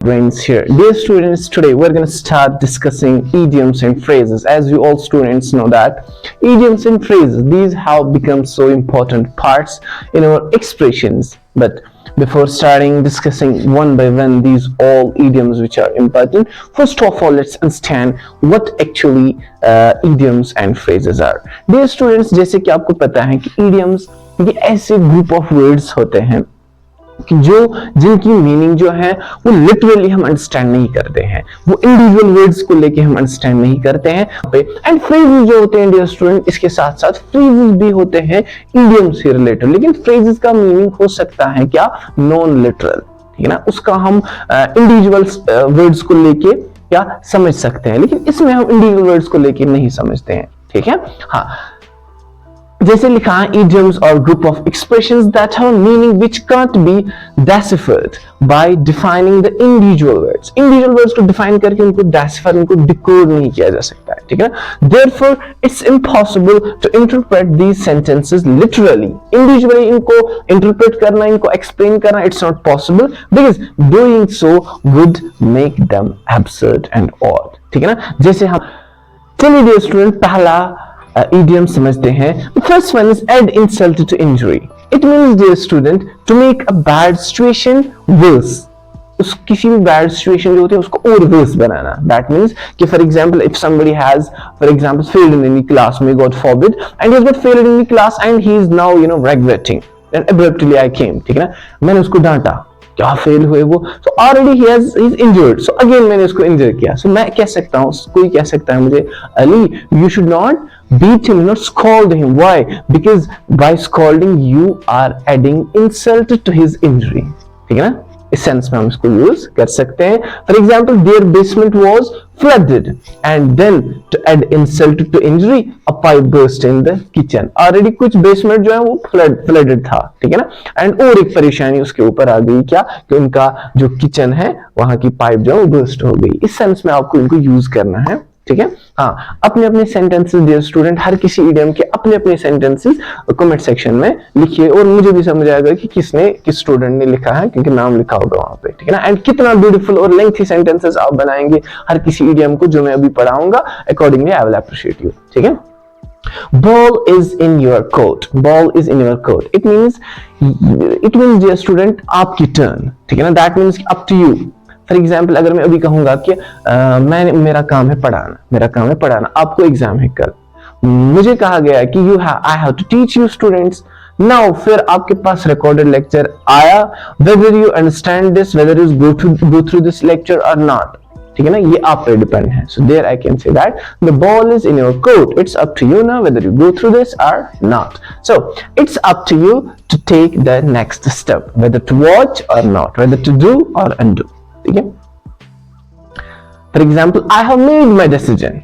Brains here. Dear students, today we're going to start discussing idioms and phrases. As you all students know that idioms and phrases, these have become so important parts in our expressions. But before starting discussing one by one these all idioms which are important, first of all let's understand what actually idioms and phrases are. Dear students, जैसे कि आपको पता है कि idioms ये ऐसे group of words होते हैं कि जिनकी मीनिंग जो है वो लिटरली हम अंडरस्टैंड नहीं करते हैं, वो इंडिविजुअल वर्ड्स को लेके हम अंडरस्टैंड नहीं करते हैं। एंड फ्रेजेस जो होते हैं डियर स्टूडेंट, इसके साथ साथ फ्रेजेस भी होते हैं इडियम से रिलेटेड, लेकिन फ्रेजेस का मीनिंग हो सकता है क्या, नॉन लिटरल, ठीक है ना, उसका हम इंडिविजुअल वर्ड्स को लेके क्या समझ सकते हैं, लेकिन इसमें हम इंडिविजुअल वर्ड्स को लेके नहीं समझते हैं, ठीक है। हाँ, जैसे लिखा है idioms or group of expressions that have a meaning which can't be deciphered by defining the individual words. Individual words को define करके उनको decipher, उनको decode नहीं किया जा सकता है, ठीक है ना। Therefore, it's impossible to interpret these sentences literally. Individually इनको interpret करना, इनको explain करना, it's not possible because doing so would make them absurd and odd, ठीक है ना। जैसे हम चलिए dear student पहला idiom समझते हैं। The first one is add insult to injury. It means, dear student, to make a bad situation worse. उस किसी भी bad situation जो होती है उसको और worse बनाना. That means कि for example if somebody has for example failed in any class, may God forbid, and he has got failed in any class and he is now regretting. Then abruptly I came, ठीक है ना, मैंने उसको डांटा, क्या fail हुए वो, so already he is injured, so again मैंने उसको इंजर किया, so मैं कह सकता हूँ, कोई कह सकता है मुझे, Ali you should not beat him, not scold him. Why? Because by scolding you are adding insult to his injury, ठीक है ना, इस सेंस में हम इसको यूज कर सकते हैं। For example their basement was flooded and then to add insult to injury a pipe burst in the kitchen. Already कुछ बेसमेंट जो है वो flooded था, ठीक है ना, एंड और एक परेशानी उसके ऊपर आ गई, क्या कि उनका जो किचन है वहां की पाइप जो है वो बर्स्ट हो गई। इस सेंस में आपको इनको यूज करना है, ठीक है। हाँ, अपने अपने सेंटेंसेस डियर स्टूडेंट, हर किसी इडियम के अपने अपने सेंटेंसेस कमेंट सेक्शन में लिखिए और मुझे भी समझ आएगा कि किस स्टूडेंट ने लिखा है, क्योंकि नाम लिखा होगा वहां पे, ठीक है ना। एंड कितना ब्यूटीफुल और लेंथी सेंटेंसेस आप बनाएंगे हर किसी इडियम को जो मैं अभी पढ़ाऊंगा, accordingly I will appreciate you, ठीक है। Ball is in your court. Ball is in your court. It means dear student आपकी टर्न, ठीक है ना, that means up to you. For example अगर मैं अभी कहूंगा कि मेरा काम है पढ़ाना, आपको एग्जाम है कल, मुझे कहा गया कि I have to teach you students now, फिर आपके पास रिकॉर्डेड लेक्चर आया, whether you understand this, whether you go through this lecture or not, ठीक है ना, ये आप पे डिपेंड है। So there I can say that the ball is in your court, it's up to you now whether you go through this or not, so it's up to you to take the next step, weather to watch और not, weather to do और undo, ठीक है। For example I have made my decision,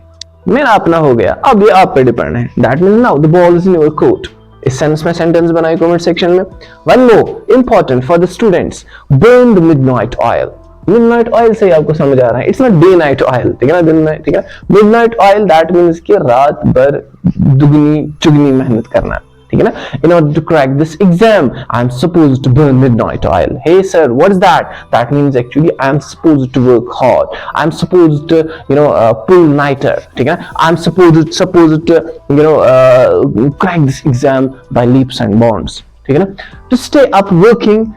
मेरा अपना हो गया, अब ये आप पे डिपेंड है, that means now the ball is in your court. इस सेंस में सेंटेंस बनाए कमेंट सेक्शन में। One more important for the students, burn the midnight oil. Midnight oil से आपको समझ आ रहा है, it's not day night oil, ठीक है ना, दिन में, ठीक है। मिडनाइट ऑयल दैट मीन्स कि रात भर दुगनी चुगनी मेहनत करना, ठीक है ना। In order to crack this exam, I am supposed to burn midnight oil. Hey sir, what is that? That means actually I am supposed to work hard. I am supposed to, pull nighter. ठीक है ना? I am supposed to, crack this exam by leaps and bounds. ठीक है ना? To stay up working,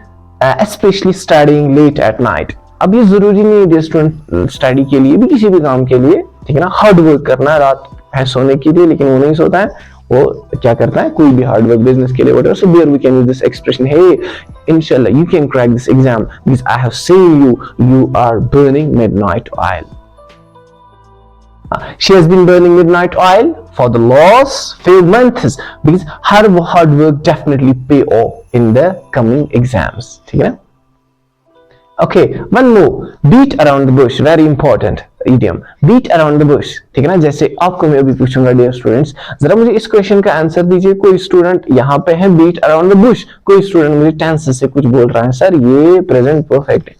especially studying late at night. अब ये जरूरी नहीं है डियर स्टूडेंट, स्टडी के लिए भी, किसी भी काम के लिए, ठीक है ना, हार्ड वर्क करना है, रात है सोने के लिए, लेकिन वो नहीं सोता है, वो क्या करता है, कोई भी हार्ड वर्क बिजनेस के लिए, whatever. So there we can use this expression, hey inshallah you can crack this exam because I have seen you are burning midnight oil. She has been burning midnight oil for the last few months because her hard work definitely pay off in the coming exams, ठीक है ना। Okay, one more, beat around the bush, very important idiom, beat around the bush, ठीक है ना। जैसे आपको मैं अभी पूछूंगा डियर स्टूडेंट्स, जरा मुझे इस क्वेश्चन का आंसर दीजिए। कोई स्टूडेंट यहाँ पे है beat around the bush, कोई स्टूडेंट मुझे टेंस से कुछ बोल रहा है, सर ये प्रेजेंट परफेक्ट है,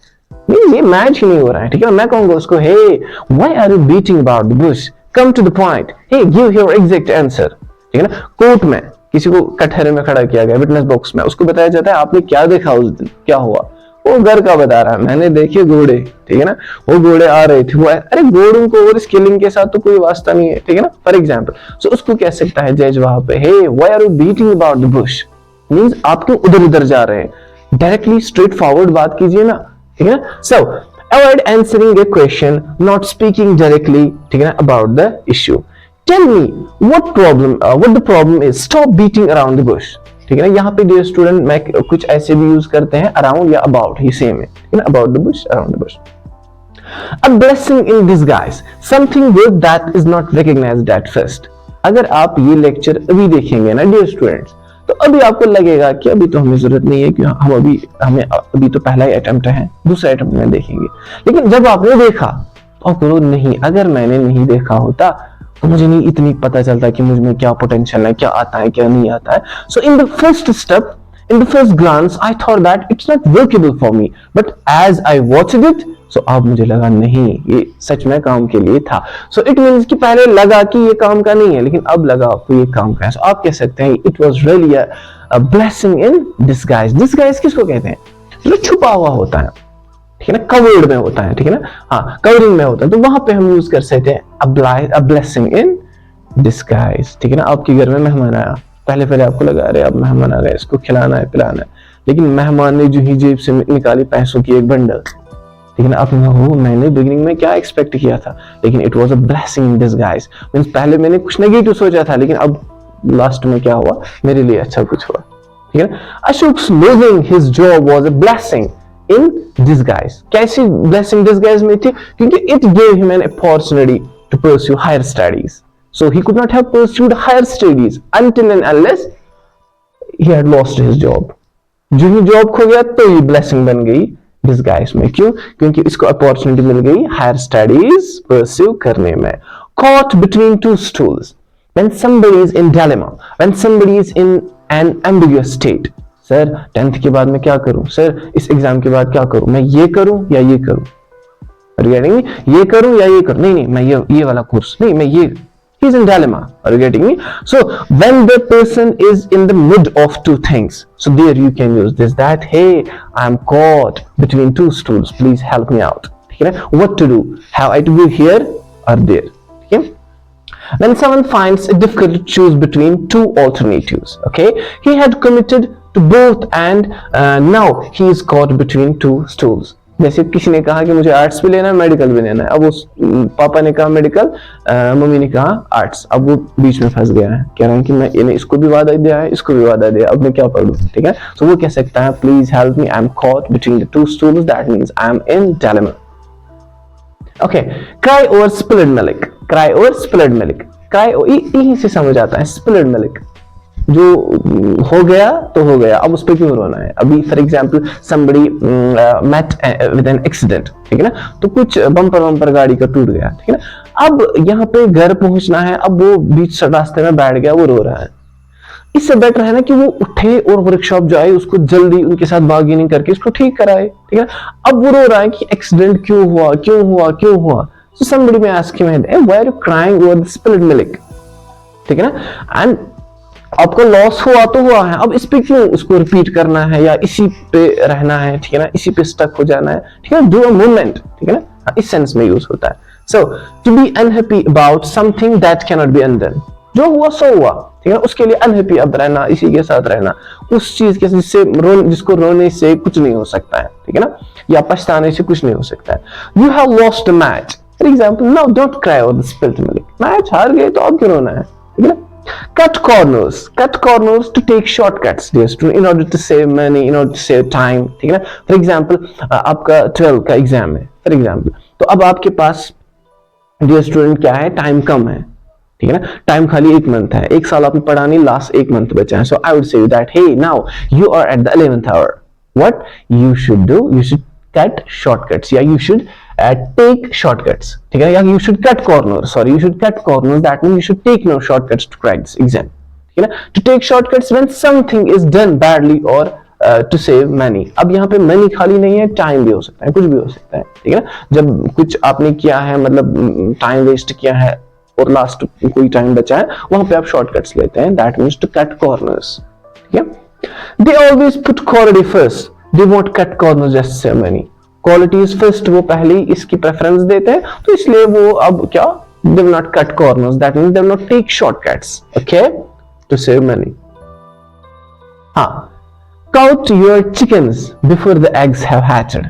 नहीं ये मैच ही नहीं हो रहा है, ठीक है। मैं कहूंगा उसको, hey why are you beating about the bush, come to the point, hey give your exact answer, ठीक है ना। कोर्ट में किसी को कटहरे में खड़ा किया गया, विटनेस बॉक्स में, उसको बताया जाता है आपने क्या देखा उस दिन, क्या हुआ, वो घर का बता रहा है, मैंने देखे घोड़े, ठीक है ना, वो घोड़े आ रहे थे, वो अरे घोड़ों को और स्किलिंग के साथ तो कोई वास्ता नहीं है, ठीक है ना, फॉर एग्जाम्पल। सो उसको कह सकता है जज वहां पे, hey why are you beating about the bush, means आप क्यों उधर उधर जा रहे हैं, डायरेक्टली स्ट्रेट फॉरवर्ड बात कीजिए ना, ठीक है ना। So avoid answering a question, not speaking directly, ठीक है ना, about the issue. Tell me what the problem is, stop beating around the bush, ठीक है ना। यहाँ पे डियर स्टूडेंट मैं कुछ ऐसे भी यूज करते हैं, अराउंड या अबाउट ही सेम है, ठीक है ना, about the Bush, around the Bush. A blessing in disguise, something good that is not recognized at first. अगर आप ये लेक्चर अभी देखेंगे ना डियर स्टूडेंट्स, तो अभी आपको लगेगा कि अभी तो हमें जरूरत नहीं है, कि हमें अभी तो पहला ही अटेम्प्ट है, दूसरा अटेम्प्ट में देखेंगे। लेकिन जब आपने देखा तो करो नहीं, अगर मैंने नहीं देखा होता तो मुझे नहीं इतनी पता चलता कि मुझ में क्या पोटेंशियल है, क्या आता है, क्या नहीं आता है। So in the first step, in the first glance I thought that it's not workable for me, but as I watched it, so अब मुझे लगा नहीं ये सच में काम के लिए था। so it means कि पहले लगा कि ये काम का नहीं है, लेकिन अब लगा आपको ये काम का है। so आप कह सकते हैं it was really a blessing in disguise। disguise किसको कहते हैं, जो छुपा हुआ होता है, ठीक है ना, कवर्ड में होता है, ठीक है ना, हाँ कवरिंग में होता है, तो वहां पे हम यूज कर सकते हैं a blessing in disguise, ठीक है ना। आपके घर में मेहमान आया, पहले आपको लगा अरे अब मेहमान आ गए, इसको खिलाना है पिलाना है, लेकिन मेहमान ने जो ही जेब से निकाली पैसों की एक बंडल, ठीक है ना, आपने कहा मैंने बिगिनिंग में क्या एक्सपेक्ट किया था, लेकिन it was a blessing in disguise, means पहले मैंने कुछ नेगेटिव सोचा था, लेकिन अब लास्ट में क्या हुआ, मेरे लिए अच्छा कुछ हुआ, ठीक है ना। Ashok's losing his job was a blessing in disguise. कैसी ब्लेसिंग डिसगाइज में थी, क्योंकि it gave him an opportunity to pursue higher studies. So he could not have pursued higher studies until and unless he had lost his job. जो ही job खो गया तो ये blessing बन गई डिसगाइज में। क्यों, क्योंकि इसको अपॉर्चुनिटी मिल गई हायर स्टडीज परस्यू करने में। Caught between two stools, when somebody is in dilemma, when somebody is in an ambiguous state. Sir 10th के बाद मैं क्या करूं, सर इस एग्जाम के बाद क्या करूं, मैं ये करूं या ये करूं, ये करूं या ये करूं, नहीं मैं ये वाला कोर्स नहीं, मैं ये, he's in dilemma, are you getting me? So when the person is in the mid of two things, so there you can use this, that hey I'm caught between two stools, please help me out, ठीक है, what to do, have I to be here or there, ठीक है। When someone finds it difficult to choose between two alternatives, okay, he had committed to both and now he is caught between two stools। जैसे किसी ने कहा कि मुझे arts भी लेना है, मेडिकल भी लेना है, अब उस पापा ने कहा मेडिकल, मम्मी ने कहा आर्ट्स, अब वो बीच में फंस गया है, कह रहा है कि मैं इन्हें इसको भी वादा दिया है, इसको भी वादा दिया, अब मैं क्या पढ़ूं, ठीक है। सो वो कह सकता है please help me, I am caught between the two stools, that means I am in dilemma. Okay, cry over spilled milk, cry over spilled milk, cry यहीं से समझ आता है स्पिल्ड मिल्क, जो हो गया तो हो गया, अब उस पर क्यों रोना है। अभी for example somebody met with an accident, ठीक है ना, तो कुछ बम्पर गाड़ी का टूट गया, ठीक है ना, अब यहाँ पे घर पहुंचना है, अब वो बीच रास्ते में बैठ गया, वो रो रहा है। इससे बेटर है ना कि वो उठे और वर्कशॉप जाए, उसको जल्दी उनके साथ बार्गेनिंग करके इसको ठीक कराए, ठीक है ना। अब वो रो रहा है कि एक्सीडेंट क्यों हुआ। So somebody may ask him, hey, why are you crying over the spilled milk, ठीक है ना, एंड आपको लॉस हुआ तो हुआ है, अब इस पे क्यों उसको रिपीट करना है या इसी पे रहना है, ठीक है ना, इसी पे स्टक हो जाना है, ठीक है, डू अ मूवमेंट, ठीक है ना, इस सेंस में यूज होता है। So to be unhappy about something that can not be undone, जो हुआ सो हुआ, ठीक है ना, उसके लिए अनहैप्पी अब रहना, इसी के साथ रहना, उस चीज के जिसको रोने से कुछ नहीं हो सकता है, ठीक है ना, या पछताने से कुछ नहीं हो सकता है। You have lost a match, for example, now don't cry over the spilled milk, match हार गए तो अब क्यों रोना है, ठीक है ना। Cut corners to take shortcuts, dear student, in order to save money, in order to save time, ठीक है ना। फॉर एग्जाम्पल आपका 12 का एग्जाम है, फॉर एग्जाम्पल, तो अब आपके पास डियर स्टूडेंट क्या है, टाइम कम है, ठीक है ना, टाइम खाली 1 मंथ है, 1 साल आपने पढ़ा नहीं, लास्ट 1 मंथ बचा है। So I would say that hey now you are at the 11th hour, what you should do, you should cut shortcuts, या you should take shortcuts, ठीक है, या you should cut corners, that means you should take no shortcuts to crack this exam, ठीक है ना। to take shortcuts when something is done badly or to save money, अब यहाँ पे money खाली नहीं है, टाइम भी हो सकता है, कुछ भी हो सकता है, ठीक है ना, जब कुछ आपने किया है, मतलब टाइम वेस्ट किया है और लास्ट कोई टाइम बचा है, वहां पे आप शॉर्टकट्स लेते हैं, that means to cut corners, ठीक है। they always put quality first, they won't cut corners just save money, qualities first, वो पहले ही इसकी प्रेफरेंस देते हैं, तो इसलिए वो अब क्या, they will not cut corners, that means they will not take shortcuts, okay, to save money. हाँ, count your chickens before the eggs have hatched,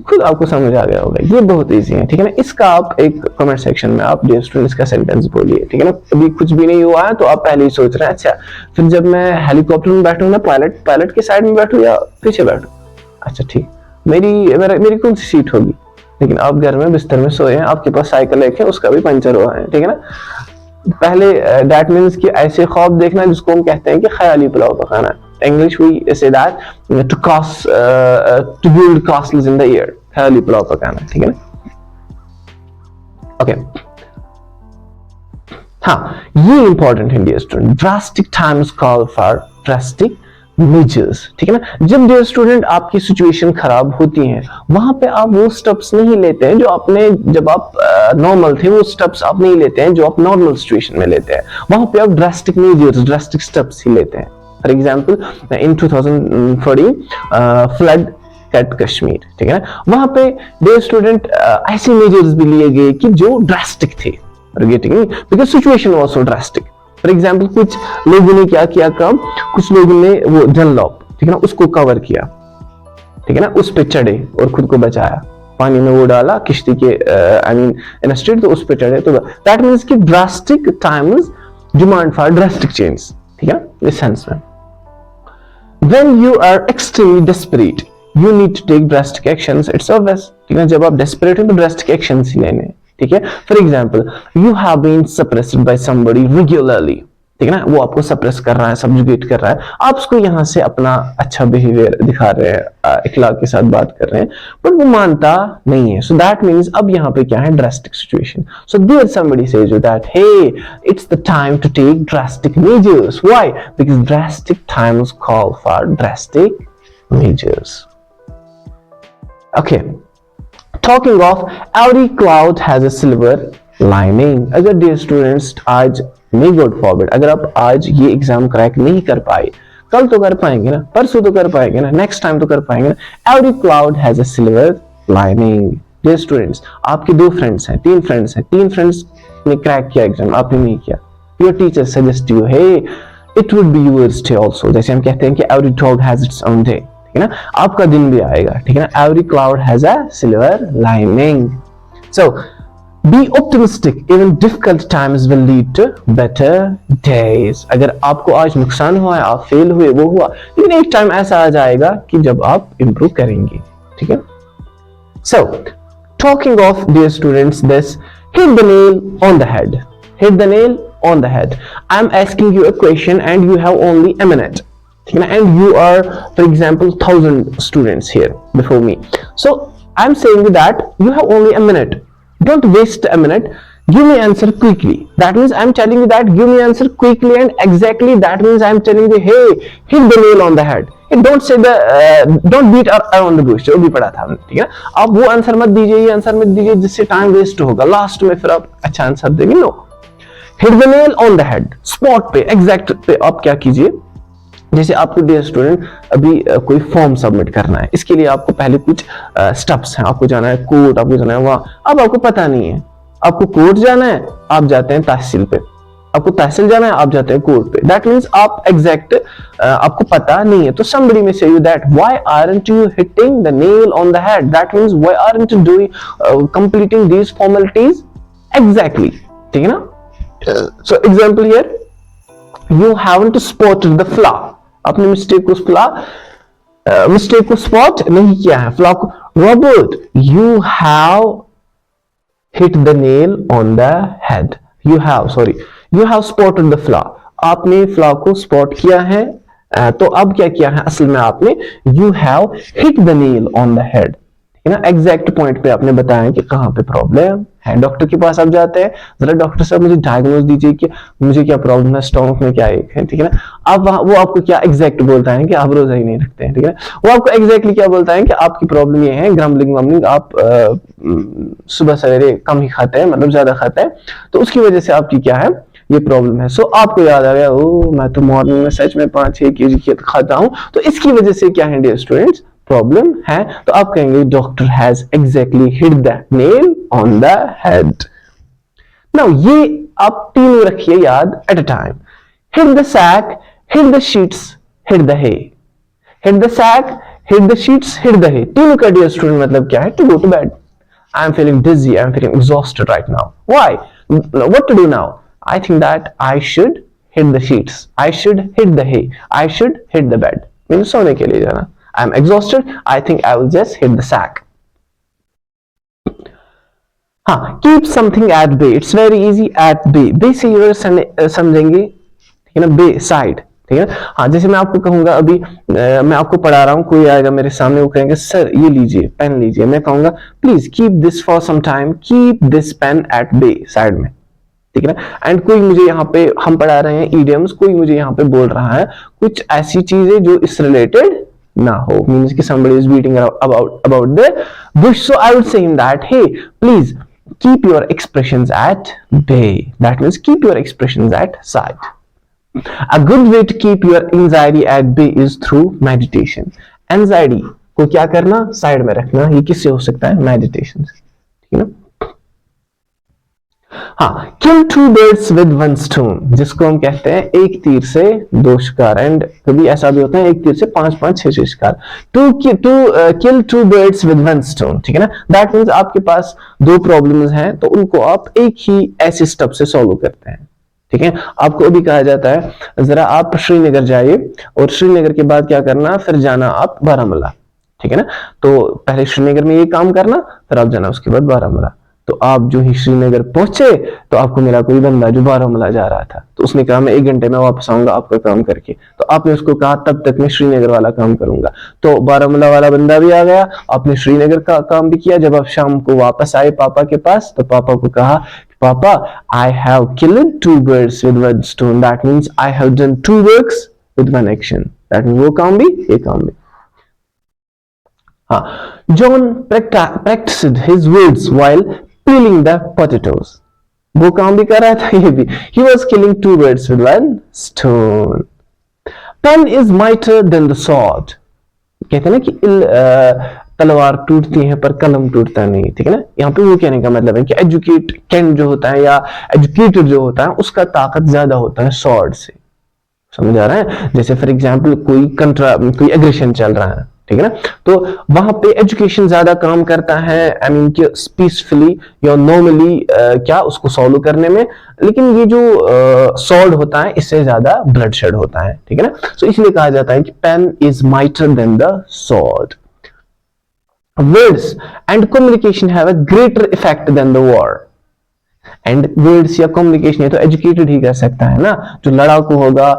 खुद आपको समझ आ गया होगा, ये बहुत इजी है, ठीक है ना। इसका आप एक कमेंट सेक्शन में आप डियर स्टूडेंट्स का सेंटेंस बोलिए, ठीक है ना। अभी कुछ भी नहीं हुआ है तो आप पहले ही सोच रहे हैं, अच्छा फिर जब मैं हेलीकॉप्टर में बैठूं ना, पायलट के साइड में बैठूं या पीछे बैठूं, अच्छा ठीक, मेरी कौन सी सीट होगी, लेकिन आप घर में बिस्तर में सोए हैं, आपके पास साइकिल है, उसका भी पंचर हुआ है, ठीक है ना। पहले दैट मीन्स कि ऐसे ख्वाब देखना जिसको हम कहते हैं कि ख्याली पुलाव पकाना है। English we say that to build castles in the air, ख्याली पुलाव पकाना, ठीक है ना। ओके, हाँ, ये इंपॉर्टेंट है dear student, drastic times call for drastic measures, ठीक है ना। जब डियर स्टूडेंट आपकी सिचुएशन खराब होती है, वहां पे आप वो स्टेप्स नहीं लेते हैं जो आपने, जब आप नॉर्मल थे वो स्टेप्स आप नहीं लेते हैं जो आप नॉर्मल सिचुएशन में लेते हैं, वहां पे आप ड्रास्टिक मेजर्स, ड्रास्टिक स्टेप्स ही लेते हैं। For example in 2014 flood at Kashmir, ठीक है ना, वहां पे डियर स्टूडेंट ऐसे मेजर्स भी लिए गए कि जो ड्रास्टिक थे, because situation was so drastic. For example कुछ लोगों ने क्या किया काम, कुछ लोगों ने वो डनलॉप, ठीक है ना, उसको कवर किया, ठीक है ना, उस पे चढ़े और खुद को बचाया, पानी में वो डाला किश्ती के आई मीन इन स्ट्रीट, तो उस पे चढ़े, तो दैट मींस कि drastic times demand for drastic change, ठीक है ना, इस सेंस में। When you are extremely desperate, you need to take drastic actions. It's obvious, ठीक है, जब आप desperate हैं तो drastic actions ही लेने, ठीक है। For example, you have been suppressed by somebody regularly, ठीक है ना, वो आपको सप्रेस कर रहा है, सब्जुगेट कर रहा है, आप उसको यहाँ से अपना अच्छा बिहेवियर दिखा रहे हैं, इखलाक के साथ बात कर रहे हैं, बट वो मानता नहीं है, सो दैट मीन्स अब यहाँ पे क्या है, drastic situation. So there somebody says you that hey it's the time to take drastic measures, why, because drastic times call for drastic measures. Okay, talking of every cloud has a silver lining. अगर dear students आज मे God forbid, अगर आप आज ये exam crack नहीं कर पाए, कल तो कर पाएंगे ना, परसों तो कर पाएंगे ना, नेक्स्ट टाइम तो कर पाएंगे ना। Every cloud has a silver lining. Dear students, आपके 2 फ्रेंड्स हैं, 3 फ्रेंड्स हैं, 3 फ्रेंड्स ने क्रैक किया एग्जाम, आपने नहीं किया, your teacher suggest you hey it would be yours day also, जैसे हम कहते हैं कि every dog has its own day, ठीक है ना, आपका दिन भी आएगा, ठीक है ना। Every cloud has a silver lining. So be optimistic, even difficult times will lead to better days। अगर आपको आज नुकसान हुआ है, आप फेल हुए, वो हुआ, लेकिन एक टाइम ऐसा आ जाएगा कि जब आप इंप्रूव करेंगे, ठीक है। So talking of dear students, this hit the nail on the head, hit the nail on the head। I'm asking you a question and you have only a minute, ठीक है ना, and you are for example 1000 students here before me, so I'm saying that you have only a minute, don't waste a minute, give me answer quickly, that means I'm telling you that give me answer quickly and exactly, that means I'm telling you hey hit the nail on the head, don't say the don't beat around the bush, जो भी पढ़ा था हमने, ठीक है ना। आप वो आंसर मत दीजिए, ये आंसर मत दीजिए जिससे टाइम वेस्ट होगा, लास्ट में फिर आप अच्छा आंसर देंगे, no, hit the nail on the head, spot पे, एग्जैक्ट पे आप क्या कीजिए, जैसे आपको डियर स्टूडेंट अभी कोई फॉर्म सबमिट करना है, इसके लिए आपको पहले कुछ स्टेप्स हैं, आपको जाना है कोर्ट, आपको जाना है वहां, अब आपको पता नहीं है, आपको कोर्ट जाना है, आप जाते हैं तहसील पे, आपको तहसील जाना है, आप जाते हैं कोर्ट पे, दैट मींस आप एग्जैक्ट आपको पता नहीं है, तो somebody may say you that why aren't you hitting the nail on the head, that means why aren't you doing completing these formalities exactly, ठीक है ना। so example here, you haven't spotted the flaw, आपने mistake को spot नहीं किया है, flaw को, Robert you have hit the nail on the head, you have spotted the flaw, आपने फ्लॉ को स्पॉट किया है, तो अब क्या किया है असल में आपने, you have hit the nail on the head, है ना, एग्जैक्ट पॉइंट पे आपने बताया कि कहाँ पे प्रॉब्लम है। डॉक्टर के पास आप जाते हैं, जरा डॉक्टर साहब मुझे डायग्नोज दीजिए कि मुझे क्या प्रॉब्लम है, स्टोमक में क्या एक है, ठीक है ना, आप वो आपको क्या एग्जैक्ट बोलता है कि आप रोजा ही नहीं रखते हैं, ठीक है, वो आपको एग्जैक्टली क्या बोलता है कि आपकी प्रॉब्लम ये है, ग्रम्बलिंग वम्बलिंग, आप सुबह सवेरे कम ही खाते हैं, मतलब ज्यादा खाते हैं, तो उसकी वजह से आपकी क्या है, ये प्रॉब्लम है। सो आपको याद आ गया, ओ मैं तो मॉर्निंग में सच में 5-6 kg खाता हूं, तो इसकी वजह से क्या है डियर स्टूडेंट्स, प्रॉब्लम है, तो आप कहेंगे doctor has exactly hit that nail on the head. Now ये आप तीनों रखिए याद at a time. Hit the sack, hit the sheets, hit the hay. Hit the sack, hit the sheets, hit the hay। तीनों का dear student मतलब क्या है? To go to bed। I am feeling dizzy, I am feeling exhausted right now। Why? What to do now? I think that I should hit the sheets, I should hit the hay, I should hit the bed। मैंने सोने के लिए जाना। I am exhausted, I think I will just hit the sack। हाँ, keep something at bay, it's very easy। at bay, bay से ये समझेंगे, ठीक है ना, bay side, ठीक है। हाँ, जैसे मैं आपको कहूंगा अभी मैं आपको पढ़ा रहा हूँ, कोई आएगा मेरे सामने, वो कहेंगे सर ये लीजिए पेन लीजिए, मैं कहूंगा please keep this for some time, keep this pen at bay, side में, ठीक है ना। एंड कोई मुझे यहाँ पे, हम पढ़ा रहे हैं इडियम्स, कोई मुझे यहाँ पे बोल रहा है कुछ ऐसी चीजें जो इस रिलेटेड ना हो, मींस कि somebody is beating about the bush, so I would say him that hey please keep your expressions at bay, that means keep your expressions at side। A good way to keep your anxiety at bay is through meditation। Anxiety को क्या करना? Side में रखना। ये किससे हो सकता है? मेडिटेशन से, ठीक है ना। हाँ, kill two birds with one stone, जिसको हम कहते हैं एक तीर से दो शिकार। एंड कभी ऐसा भी होता है एक तीर से पांच पांच छह शिकार। to kill two birds with one stone, ठीक है ना। दैट मीन्स आपके पास दो प्रॉब्लम्स हैं, तो उनको आप एक ही ऐसे स्टेप से सॉल्व करते हैं, ठीक है। आपको अभी कहा जाता है जरा आप श्रीनगर जाइए, और श्रीनगर के बाद क्या करना, फिर जाना आप बारामूला, ठीक है ना। तो पहले श्रीनगर में ये काम करना, फिर आप जाना उसके बाद बारामूला। तो आप जो ही श्रीनगर पहुंचे तो आपको मिला कोई बंदा जो बारामूला जा रहा था, तो उसने कहा मैं 1 घंटे में वापस आऊंगा आपका काम करके। तो आपने उसको कहा तब तक मैं श्रीनगर वाला काम करूंगा, तो बारामूला वाला बंदा भी आ गया, आपने श्रीनगर का काम भी किया। जब आप शाम को वापस आए पापा के पास, तो पापा को कहा पापा I have killed 2 birds with 1 stone, that means I have done 2 works with 1 action, that means वो काम भी ये काम भी। हाँ, John practiced his words while peeling the potatoes, वो काम भी कर रहा था ये भी। He was killing 2 birds with 1 stone। Pen is mightier than the sword, कहते हैं ना कि तलवार टूटती है पर कलम टूटता नहीं, ठीक है ना। यहाँ पे वो कहने का मतलब है कि एजुकेटेड जो होता है या एजुकेटेड जो होता है उसका ताकत ज्यादा होता है स्वॉर्ड से, समझ आ रहा है। जैसे फॉर एग्जांपल कोई एग्रेशन चल रहा है, ठीक है ना, तो वहां पे एजुकेशन ज्यादा काम करता है, आई मीन कि पीसफुली या नॉर्मली क्या उसको सॉल्व करने में। लेकिन ये जो स्वॉर्ड होता है इससे ज्यादा ब्लड शेड होता है, ठीक है ना। सो इसलिए कहा जाता है कि pen is mightier than the sword. Words and communication have a greater effect than the war। and words या communication, ये तो educated ही कर सकता है ना, जो लड़ाकू होगा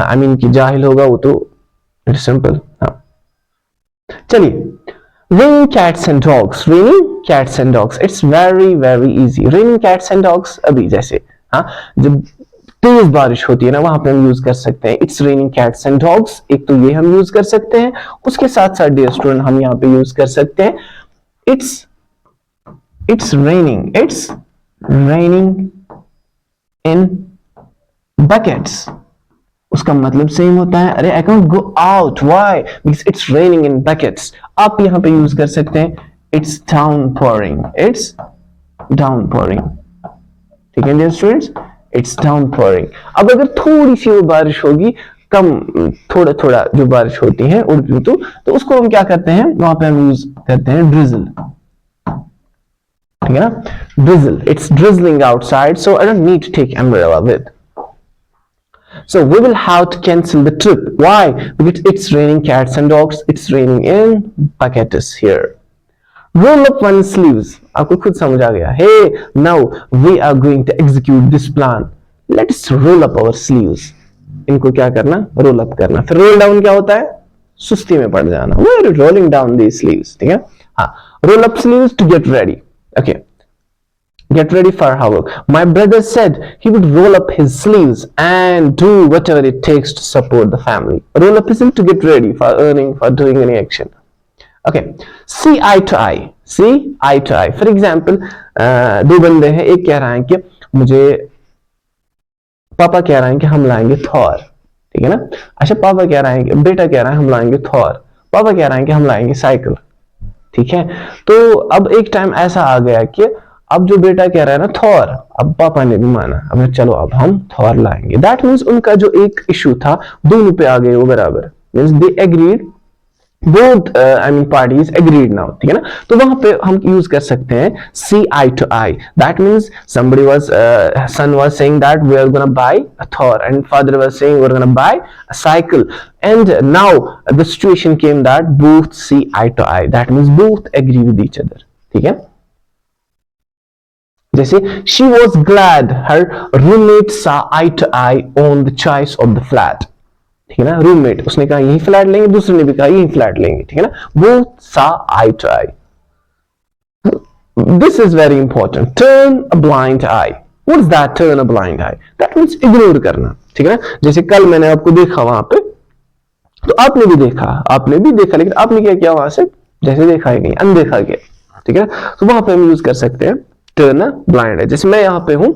I mean कि जाहिल होगा वो तो it's simple। हाँ, चलिए, raining cats and dogs, raining cats and dogs, it's very easy। raining cats and dogs अभी जैसे, हाँ, जब तेज बारिश होती है ना वहां पे हम यूज कर सकते हैं it's raining cats and dogs, एक तो ये हम यूज कर सकते हैं। उसके साथ साथ डियर स्टूडेंट हम यहाँ पे यूज कर सकते हैं इट्स रेनिंग इन बकेट्स। उसका मतलब सेम होता है, अरे I can go out, why, because it's raining in buckets. आप यहाँ पे यूज कर सकते हैं इट्स डाउनपोरिंग, इट्स डाउनपोरिंग, ठीक है डियर स्टूडेंट्स, इट्स डाउनपोरिंग। अब अगर थोड़ी सी वो बारिश होगी, कम थोड़ा जो बारिश होती है उर्दू तो उसको हम क्या करते हैं, वहां पे हम यूज करते हैं ड्रिजल, ठीक है ना, drizzle. It's drizzling outside so I don't need to take umbrella with. So we will have to cancel the trip. Why? Because it's raining cats and dogs. It's raining in buckets here. Roll up one's sleeves. आपको खुद समझ आ गया। Hey, now we are going to execute this plan. Let's roll up our sleeves. इनको क्या करना? Roll up करना। फिर roll down क्या होता है? सुस्ती में पड़ जाना। We are rolling down these sleeves. ठीक है? हाँ, roll up sleeves to get ready. Okay. Get ready for our work. My brother said he would roll up his sleeves and do whatever it takes to support the family. Roll up is to get ready for earning, for doing any action. Okay. See eye to eye. See eye to eye. For example, दो बंदे हैं, एक कह रहा है कि मुझे, पापा कह रहा है कि हम लाएंगे थॉर, ठीक है ना। अच्छा, पापा कह रहा है कि बेटा कह रहा है हम लाएंगे थॉर। पापा कह रहे हैं कि हम लाएंगे साइकिल, ठीक है। तो अब एक टाइम ऐसा आ गया कि अब जो बेटा कह रहा है ना थॉर, अब पापा ने भी माना, अब चलो अब हम थॉर लाएंगे। दैट मीन्स उनका जो एक इशू था दोनों पे आ गए वो बराबर, means they agreed, both I mean parties agreed now, ठीक है ना। तो वहां पे हम यूज कर सकते हैं see eye to eye. That means somebody was son was saying that we are gonna buy a Thor, and father was saying we're gonna buy a cycle, and now the situation came that both see eye to eye. That means both agree with each other, ठीक है। जैसे she was glad her roommate saw eye to eye on the choice of the flat, ठीक है ना। Roommate उसने कहा यही flat लेंगे, दूसरे ने भी कहा यही फ्लैट लेंगे, ठीक है ना। वो see eye to eye. This is very important, turn a blind eye. What is that, turn a blind eye? That means ignore करना, ठीक है ना। जैसे कल मैंने आपको देखा वहां पे, तो आपने भी देखा, लेकिन आपने क्या किया वहां से, जैसे देखा ही नहीं, अनदेखा किया, ठीक है। तो वहां पे हम यूज कर सकते हैं टर्न अ ब्लाइंड आई। जैसे मैं यहाँ पे हूं,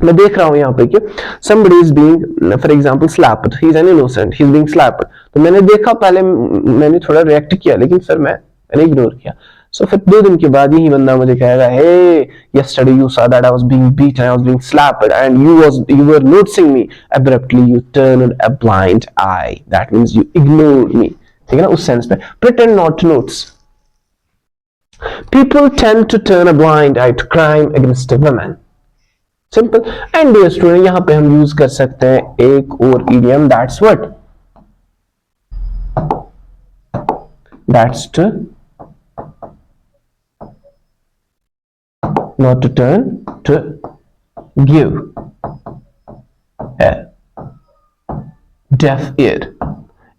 मैं देख रहा हूं यहाँ पे कि somebody is being for example slapped, he is an innocent, he is being slapped। तो मैंने देखा, पहले मैंने थोड़ा रिएक्ट किया, लेकिन फिर मैंने इग्नोर किया। सो फिर 2 दिन के बाद यही बंदा मुझे कहेगा, hey yesterday you saw that I was being beaten, I was being slapped, and you were noticing me, abruptly you turned a blind eye। that means you ignored me, ठीक है ना, उस सेंस में। pretend not to notice, people tend to turn a blind eye to crime against a woman। Simple. And dear student, यहां पे हम use कर सकते हैं एक और idiom, that's what, that's to not to turn, to give a deaf ear.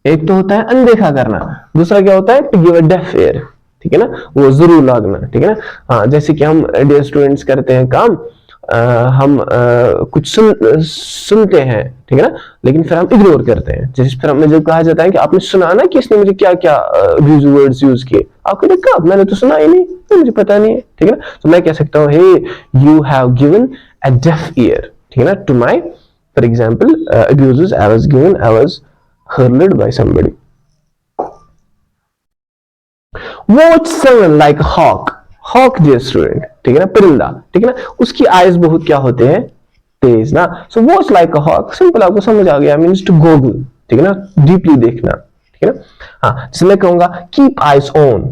एक तो होता है अनदेखा करना, दूसरा क्या होता है, to give a deaf ear, ठीक है ना, वो जरूर लागना, ठीक है ना। हाँ, जैसे कि हम डियर स्टूडेंट्स करते हैं काम, हम कुछ सुनते हैं, ठीक है ना, लेकिन फिर हम इग्नोर करते हैं। जैसे फिर हमें जब कहा जाता है कि आपने सुना ना कि इसने मुझे क्या क्या वर्ड्स यूज किए, आपको देखा, मैंने तो सुना ही नहीं, तो मुझे पता नहीं है, ठीक है ना। तो मैं कह सकता हूँ, hey you have given a deaf ear, ठीक है ना, to my, for example abuses I was hurled by somebody. Watch someone like a hawk dear student, ठीक है ना, परिंदा, ठीक है ना, उसकी आईज बहुत क्या होते हैं, तेज ना। So watch like a hawk, simple, आपको समझ आ गया, मींस टू गॉगल, ठीक है ना, डीपली देखना, ठीक है ना। हाँ, जैसे मैं कहूंगा कीप आईज ऑन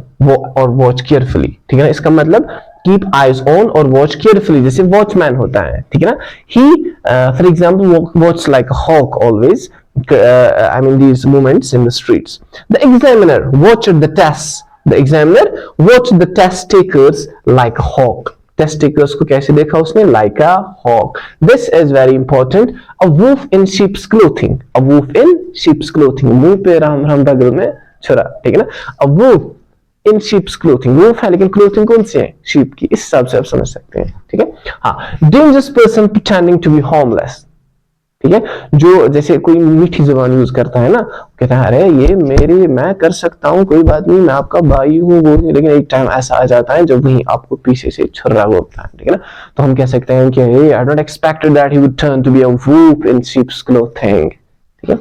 और वॉच केयरफुली, ठीक है ना, इसका मतलब कीप आईज ऑन और वॉच केयरफुली, जैसे वॉचमैन होता है, ठीक है ना। He for example watch like a hawk always, I mean these movements in the streets. The examiner watched the tests. The examiner watched the test takers like a hawk. Test takers को कैसे देखा उसने, like a hawk. This is very important. A wolf in sheep's clothing. A wolf in sheep's clothing. मुंह पे राम बगल में छुरा, ठीक है ना। A wolf in sheep's clothing. wolf है लेकिन clothing कौन सी है, sheep की, इस हिसाब से आप समझ सकते हैं, ठीक है। हाँ, dangerous person pretending to be homeless. ठीक है, जो जैसे कोई मीठी जुबान यूज करता है ना, कहता है अरे ये मेरी, मैं कर सकता हूँ, कोई बात नहीं, मैं आपका भाई हूँ, वो नहीं, लेकिन एक टाइम ऐसा आ जाता है जब वही आपको पीछे से छुरा बोलता है, ठीक है ना। तो हम कह सकते हैं कि I don't expected that he would turn to be a wolf in sheep's clothing, ठीक है।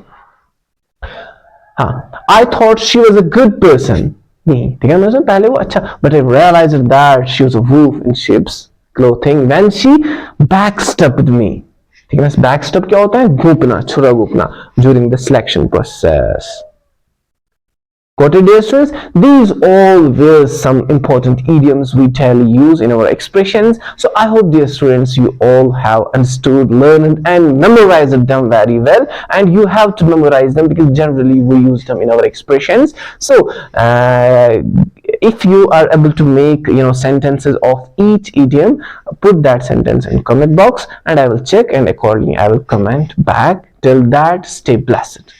हाँ, I thought she was a good person, नहीं, ठीक है, मतलब पहले वो अच्छा, but I realised that she was a wolf in sheep's clothing when she backstabbed me, ठीक है। बैकस्टेप क्या होता है, घूपना, छुरा घूपना, during the selection process. Got it, dear students? These all were some important idioms we daily use in our expressions. So I hope, dear students, you all have understood, learned, and memorized them very well. And you have to memorize them because generally we use them in our expressions. So if you are able to make sentences of each idiom, put that sentence in comment box, and I will check, and accordingly I will comment back. Till that, stay blessed.